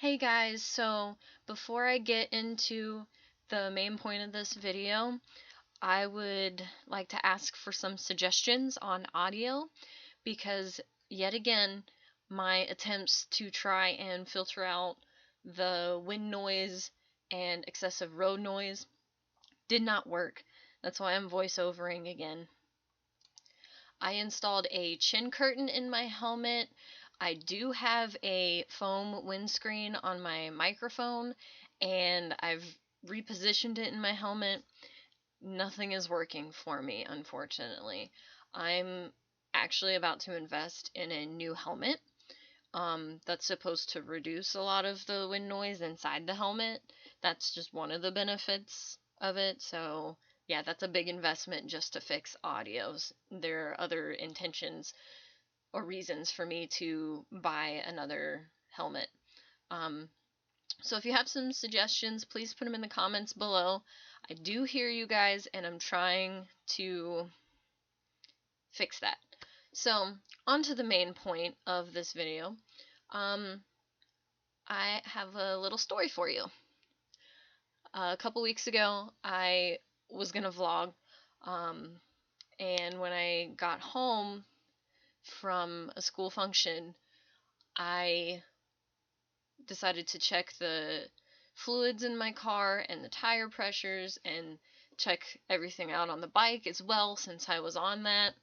Hey guys, so before I get into the main point of this video, I would like to ask for some suggestions on audio because yet again, my attempts to try and filter out the wind noise and excessive road noise did not work. That's why I'm voiceovering again. I installed a chin curtain in my helmet. I do have a foam windscreen on my microphone, and I've repositioned it in my helmet. Nothing is working for me, unfortunately. I'm actually about to invest in a new helmet that's supposed to reduce a lot of the wind noise inside the helmet. That's just one of the benefits of it, so yeah, that's a big investment just to fix audios. There are other intentions or reasons for me to buy another helmet. So if you have some suggestions, please put them in the comments below. I do hear you guys, and I'm trying to fix that. So, on to the main point of this video. I have a little story for you. A couple weeks ago, I was gonna vlog, and when I got home from a school function, I decided to check the fluids in my car and the tire pressures and check everything out on the bike as well, since I was on that.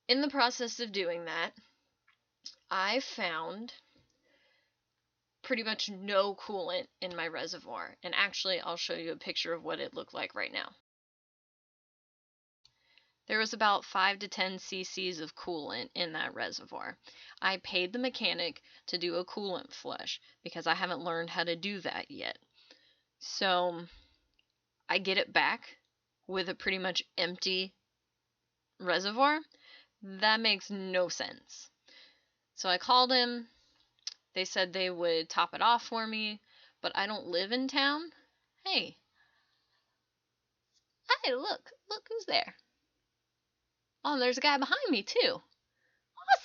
In the process of doing that, I found pretty much no coolant in my reservoir, and actually I'll show you a picture of what it looked like right now. There was about 5 to 10 cc's of coolant in that reservoir. I paid the mechanic to do a coolant flush because I haven't learned how to do that yet. So I get it back with a pretty much empty reservoir. That makes no sense. So I called him. They said they would top it off for me, but I don't live in town. Hey, look who's there. Oh, there's a guy behind me too.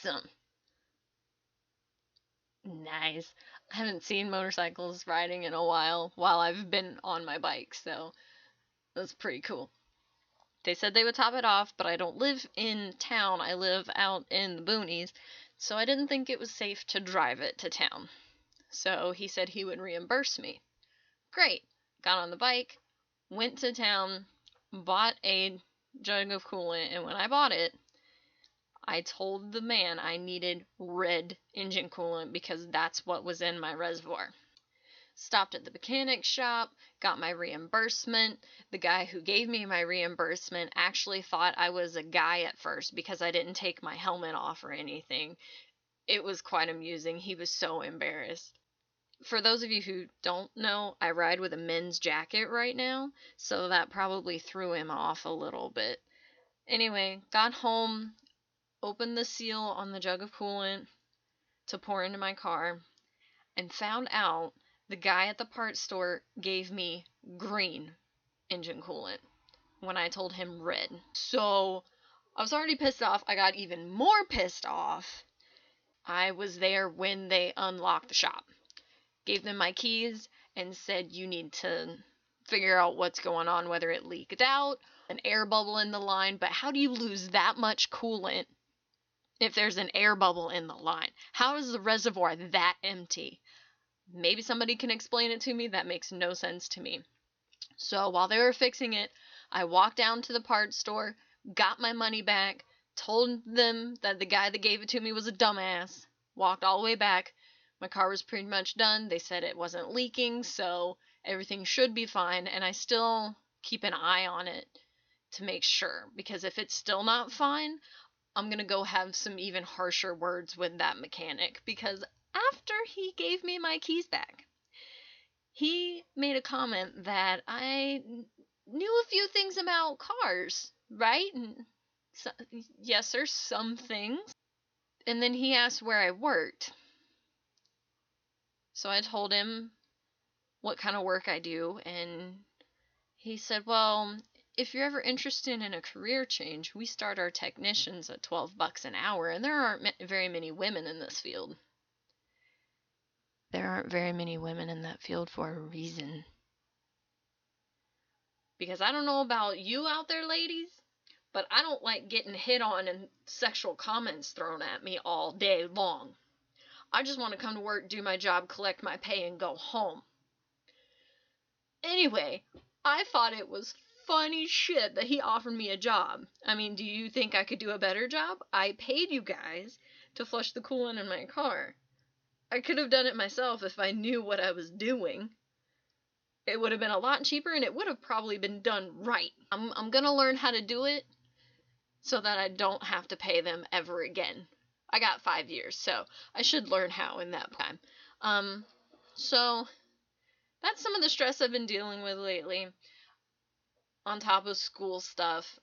Awesome. Nice. I haven't seen motorcycles riding in a while I've been on my bike, so that's pretty cool. They said they would top it off, but I don't live in town. I live out in the boonies, so I didn't think it was safe to drive it to town. So he said he would reimburse me. Great. Got on the bike, went to town, bought a jug of coolant, and when I bought it, I told the man I needed red engine coolant because that's what was in my reservoir. Stopped at the mechanic shop, got my reimbursement. The guy who gave me my reimbursement actually thought I was a guy at first because I didn't take my helmet off or anything. It was quite amusing. He was so embarrassed. For those of you who don't know, I ride with a men's jacket right now, so that probably threw him off a little bit. Anyway, got home, opened the seal on the jug of coolant to pour into my car, and found out the guy at the parts store gave me green engine coolant when I told him red. So I was already pissed off. I got even more pissed off. I was there when they unlocked the shop. Gave them my keys and said, you need to figure out what's going on, whether it leaked out, an air bubble in the line, but how do you lose that much coolant if there's an air bubble in the line? How is the reservoir that empty? Maybe somebody can explain it to me. That makes no sense to me. So while they were fixing it, I walked down to the parts store, got my money back, told them that the guy that gave it to me was a dumbass, walked all the way back. My car was pretty much done. They said it wasn't leaking, so everything should be fine, and I still keep an eye on it to make sure, because if it's still not fine, I'm gonna go have some even harsher words with that mechanic, because after he gave me my keys back, he made a comment that I knew a few things about cars, right? And so, yes, there's some things. And then he asked where I worked. So I told him what kind of work I do, and he said, well, if you're ever interested in a career change, we start our technicians at $12 an hour, and there aren't very many women in this field. There aren't very many women in that field for a reason. Because I don't know about you out there, ladies, but I don't like getting hit on and sexual comments thrown at me all day long. I just want to come to work, do my job, collect my pay, and go home. Anyway, I thought it was funny shit that he offered me a job. I mean, do you think I could do a better job? I paid you guys to flush the coolant in my car. I could have done it myself if I knew what I was doing. It would have been a lot cheaper, and it would have probably been done right. I'm gonna learn how to do it so that I don't have to pay them ever again. I got 5 years, so I should learn how in that time. So that's some of the stress I've been dealing with lately, on top of school stuff.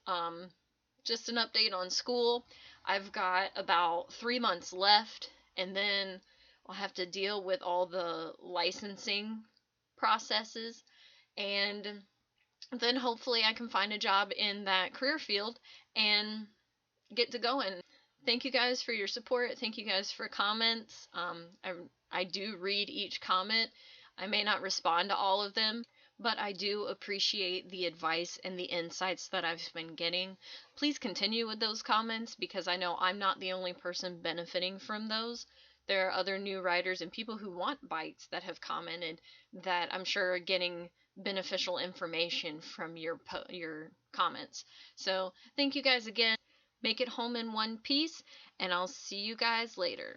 Just an update on school. I've got about 3 months left, and then I'll have to deal with all the licensing processes, and then hopefully I can find a job in that career field and get to going. Thank you guys for your support. Thank you guys for comments. I do read each comment. I may not respond to all of them, but I do appreciate the advice and the insights that I've been getting. Please continue with those comments, because I know I'm not the only person benefiting from those. There are other new riders and people who want bikes that have commented that I'm sure are getting beneficial information from your comments. So thank you guys again. Make it home in one piece, and I'll see you guys later.